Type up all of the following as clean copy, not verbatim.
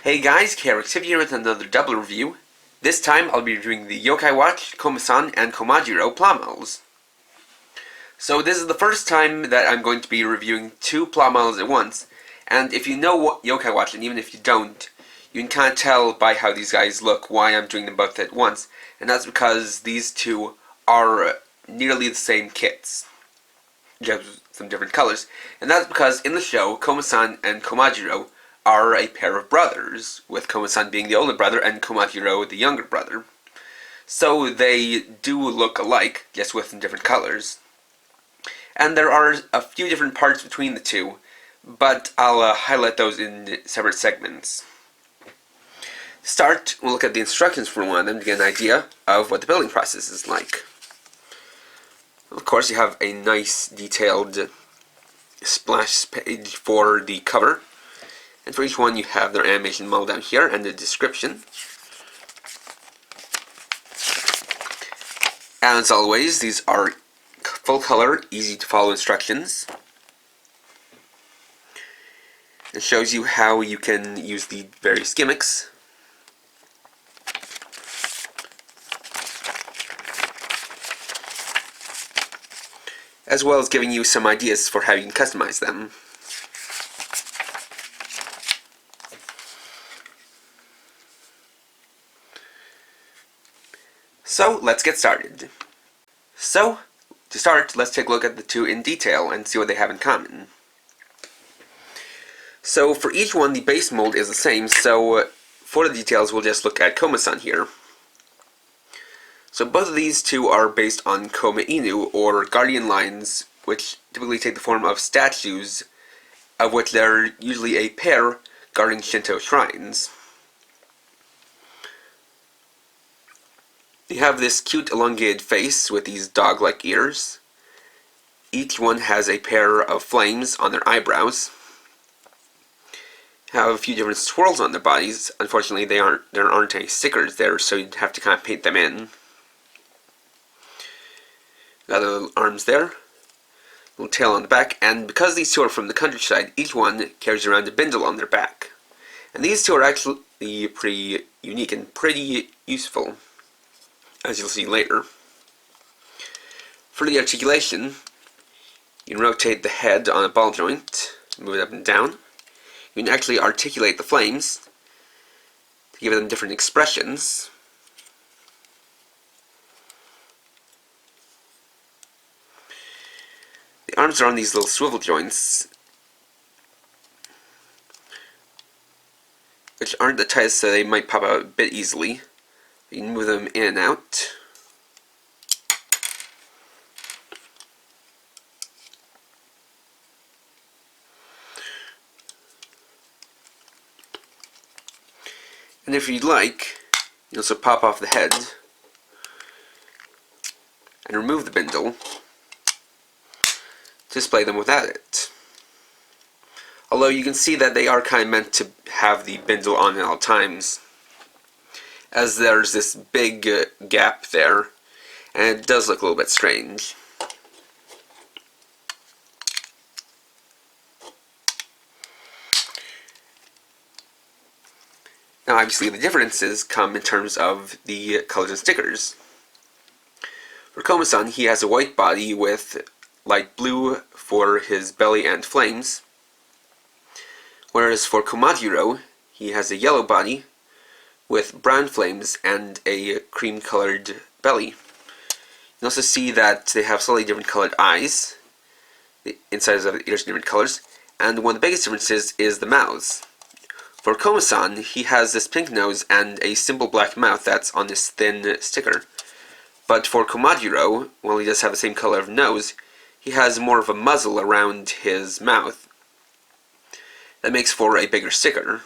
Hey guys, Carrick here with another double review. This time I'll be reviewing the Yokai Watch, Komasan, and Komajirou PlaModels. So this is the first time that I'm going to be reviewing two PlaModels at once, and if you know what Yokai Watch, and even if you don't, you can kind of tell by how these guys look why I'm doing them both at once, and that's because these two are nearly the same kits, just some different colors, and that's because in the show, Komasan and Komajirou are a pair of brothers, with Komasan being the older brother and Komajirou the younger brother. So they do look alike, just with different colors. And there are a few different parts between the two, but I'll highlight those in separate segments. To start, we'll look at the instructions for one of them to get an idea of what the building process is like. Of course, you have a nice detailed splash page for the cover. And for each one you have their animation model down here and the description. As always, these are full color, easy to follow instructions. It shows you how you can use the various gimmicks. As well as giving you some ideas for how you can customize them. So, let's get started. So, to start, let's take a look at the two in detail and see what they have in common. So, for each one, the base mold is the same, so for the details, we'll just look at Komasan here. So, both of these two are based on Koma Inu, or guardian lions, which typically take the form of statues, of which there are usually a pair guarding Shinto shrines. You have this cute elongated face with these dog-like ears. Each one has a pair of flames on their eyebrows. Have a few different swirls on their bodies. Unfortunately, there aren't any stickers there, so you'd have to kind of paint them in. Got the little arms there, little tail on the back, and because these two are from the countryside, each one carries around a bindle on their back. And these two are actually pretty unique and pretty useful, as you'll see later. For the articulation, you can rotate the head on a ball joint, move it up and down. You can actually articulate the flames to give them different expressions. The arms are on these little swivel joints, which aren't the tightest, so they might pop out a bit easily. You can move them in and out. And if you'd like, you can also pop off the head and remove the bindle to display them without it. Although you can see that they are kind of meant to have the bindle on at all times, as there's this big gap there, and it does look a little bit strange. Now obviously the differences come in terms of the colors and stickers. For Komasan, he has a white body with light blue for his belly and flames, whereas for Komajirou, he has a yellow body with brown flames and a cream-colored belly. You can also see that they have slightly different colored eyes. The insides of the ears are different colors, and one of the biggest differences is the mouths. For Komasan, he has this pink nose and a simple black mouth that's on this thin sticker. But for Komajirou, while he does have the same color of nose, he has more of a muzzle around his mouth. That makes for a bigger sticker.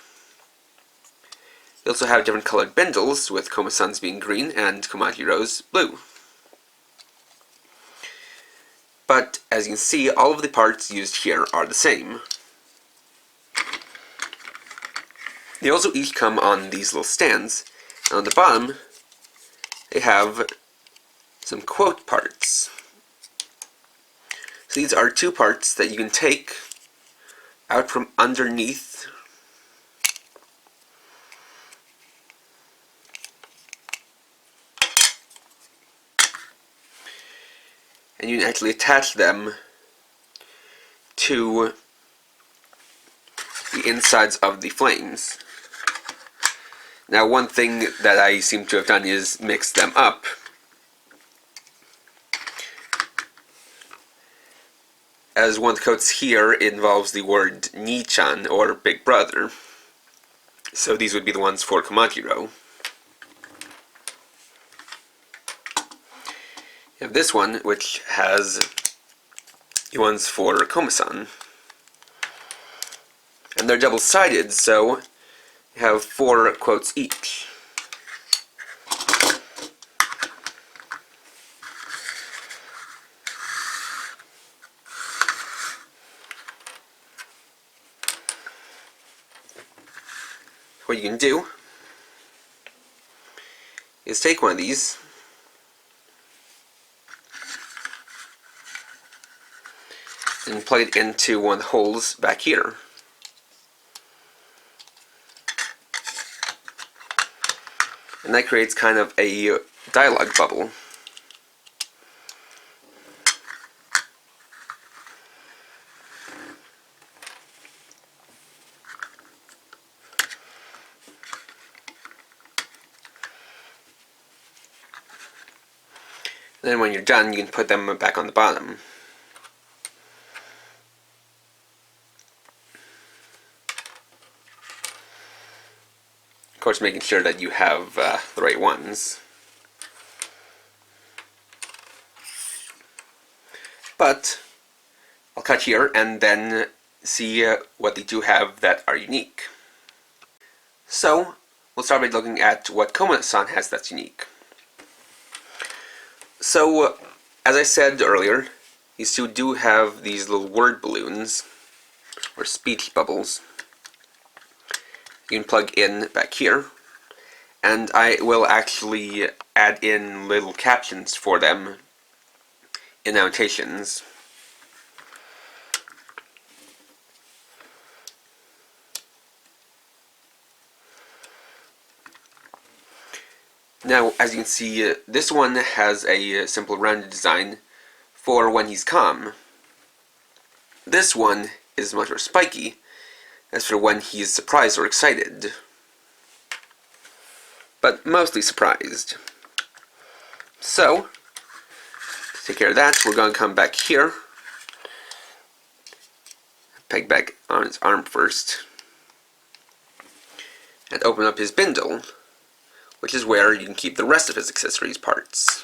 They also have different colored bindles, with Komasan's being green and Komajirou's blue. But, as you can see, all of the parts used here are the same. They also each come on these little stands, and on the bottom, they have some quote parts. So these are two parts that you can take out from underneath and you can actually attach them to the insides of the flames. Now, one thing that I seem to have done is mix them up. As one of the quotes here involves the word Ni-chan, or Big Brother. So these would be the ones for Komajirou. You have this one, which has the ones for Komasan. And they're double-sided, so you have 4 quotes each. What you can do is take one of these and plug it into one of the holes back here. And that creates kind of a dialogue bubble. And then when you're done, you can put them back on the bottom. Of course, making sure that you have the right ones. But I'll cut here and then see what they do have that are unique. So we'll start by looking at what Komasan has that's unique. So, as I said earlier, these two do have these little word balloons, or speech bubbles. You can plug in back here, and I will actually add in little captions for them in annotations. Now, as you can see, this one has a simple rounded design for when he's calm. This one is much more spiky, as for when he's surprised or excited. But mostly surprised. So, to take care of that, we're going to come back here. Peg back on his arm first. And open up his bindle, which is where you can keep the rest of his accessories parts.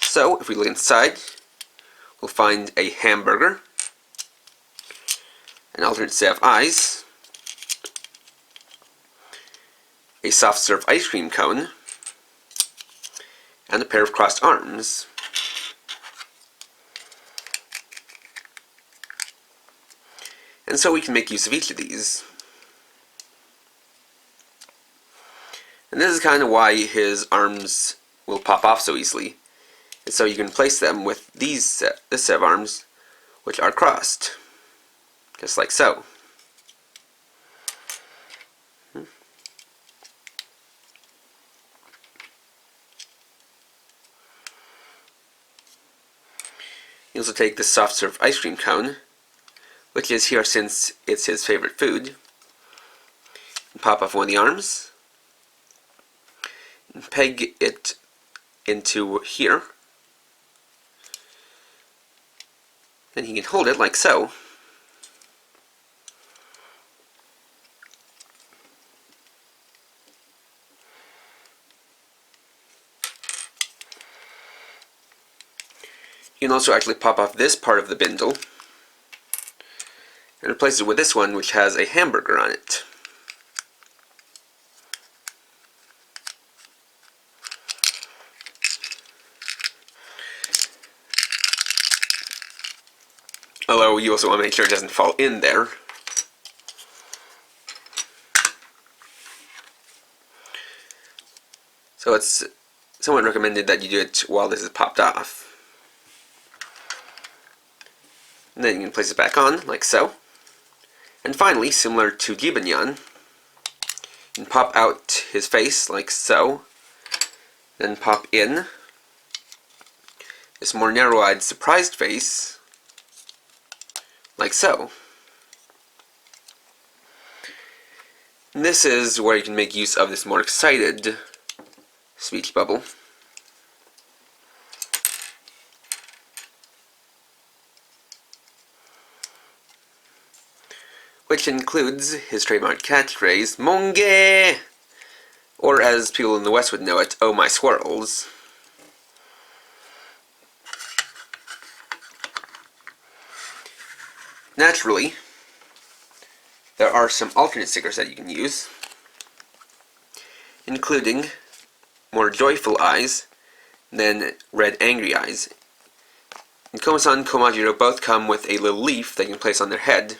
So, if we look inside, we'll find a hamburger, an alternate set of eyes, a soft serve ice cream cone, and a pair of crossed arms. And so we can make use of each of these. And this is kind of why his arms will pop off so easily. And so you can place them with this set of arms, which are crossed, just like so. You also take the soft serve ice cream cone, which is here since it's his favorite food, and pop off one of the arms, and peg it into here. Then he can hold it like so. You can also actually pop off this part of the bindle and replace it with this one, which has a hamburger on it. Although you also want to make sure it doesn't fall in there. So it's somewhat recommended that you do it while this is popped off. And then you can place it back on, like so. And finally, similar to Gibanyan, you can pop out his face, like so. Then pop in this more narrow-eyed, surprised face, like so. And this is where you can make use of this more excited speech bubble. Which includes his trademark catchphrase, Monge! Or as people in the West would know it, oh my swirls. Naturally, there are some alternate stickers that you can use, including more joyful eyes than red angry eyes. And Komasan and Komajirou both come with a little leaf they can place on their head,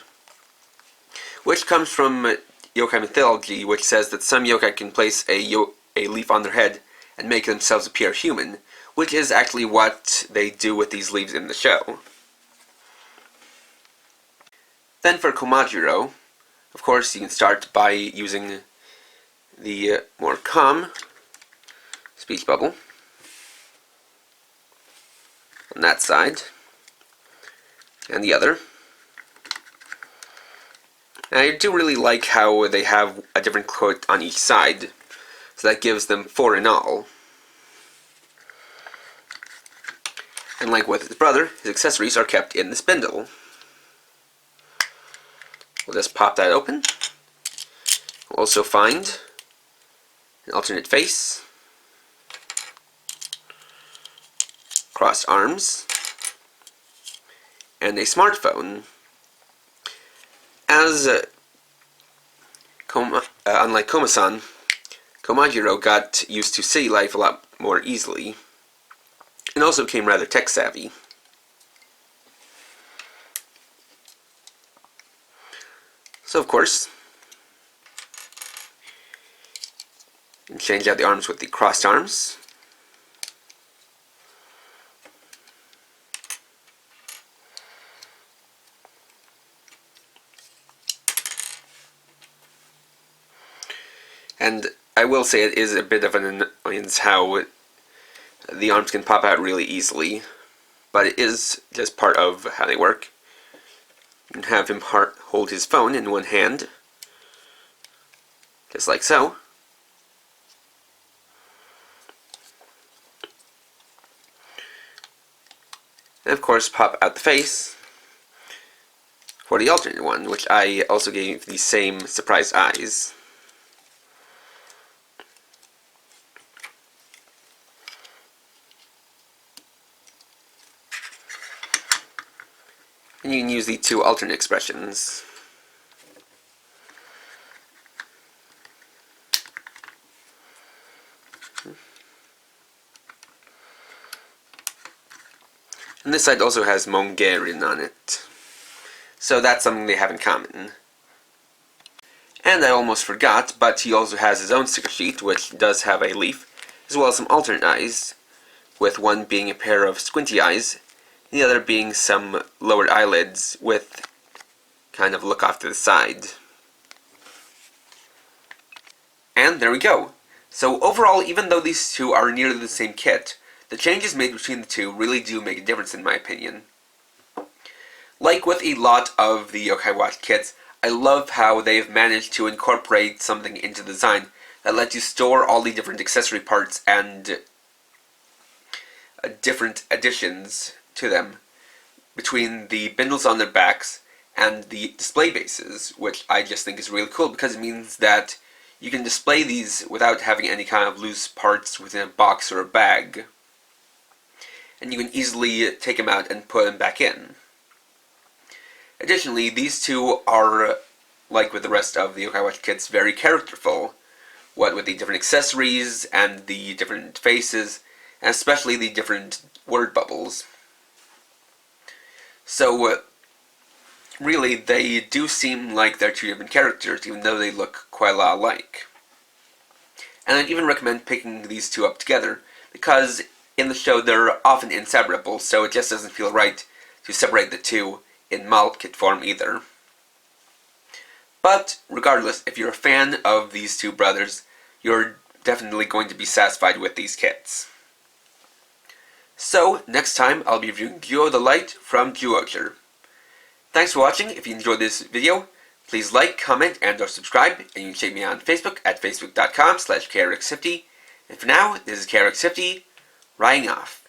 which comes from yokai mythology, which says that some yokai can place a leaf on their head and make themselves appear human, which is actually what they do with these leaves in the show. Then for Komajirou, of course, you can start by using the more calm speech bubble on that side and the other. And I do really like how they have a different quote on each side, so that gives them 4 in all. And like with his brother, his accessories are kept in the spindle. We'll just pop that open. We'll also find an alternate face, crossed arms, and a smartphone. As unlike Komasan, Komajirou got used to city life a lot more easily, and also became rather tech-savvy. So of course, you can change out the arms with the crossed arms. And I will say it is a bit of an annoyance how the arms can pop out really easily, but it is just part of how they work. You can have him hold his phone in one hand, just like so. And of course pop out the face for the alternate one, which I also gave the same surprised eyes. And you can use the 2 alternate expressions. And this side also has Monge written on it. So that's something they have in common. And I almost forgot, but he also has his own sticker sheet, which does have a leaf, as well as some alternate eyes, with one being a pair of squinty eyes, and the other being some lowered eyelids with kind of look off to the side. And there we go. So overall, even though these two are nearly the same kit, the changes made between the two really do make a difference in my opinion. Like with a lot of the Yokai Watch kits, I love how they've managed to incorporate something into the design that lets you store all the different accessory parts and different additions to them between the bindles on their backs and the display bases, which I just think is really cool because it means that you can display these without having any kind of loose parts within a box or a bag. And you can easily take them out and put them back in. Additionally, these two are, like with the rest of the Yokai Watch kits, very characterful, what with the different accessories and the different faces, and especially the different word bubbles. So, really, they do seem like they're 2 different characters, even though they look quite a lot alike. And I'd even recommend picking these 2 up together, because in the show they're often inseparable, so it just doesn't feel right to separate the 2 in model kit form either. But, regardless, if you're a fan of these 2 brothers, you're definitely going to be satisfied with these kits. So, next time I'll be reviewing Duo the Light from Duoclear. Thanks for watching. If you enjoyed this video, please like, comment, and or subscribe, and you can check me out on Facebook at facebook.com/krx50. And for now, this is KRX50, writing off.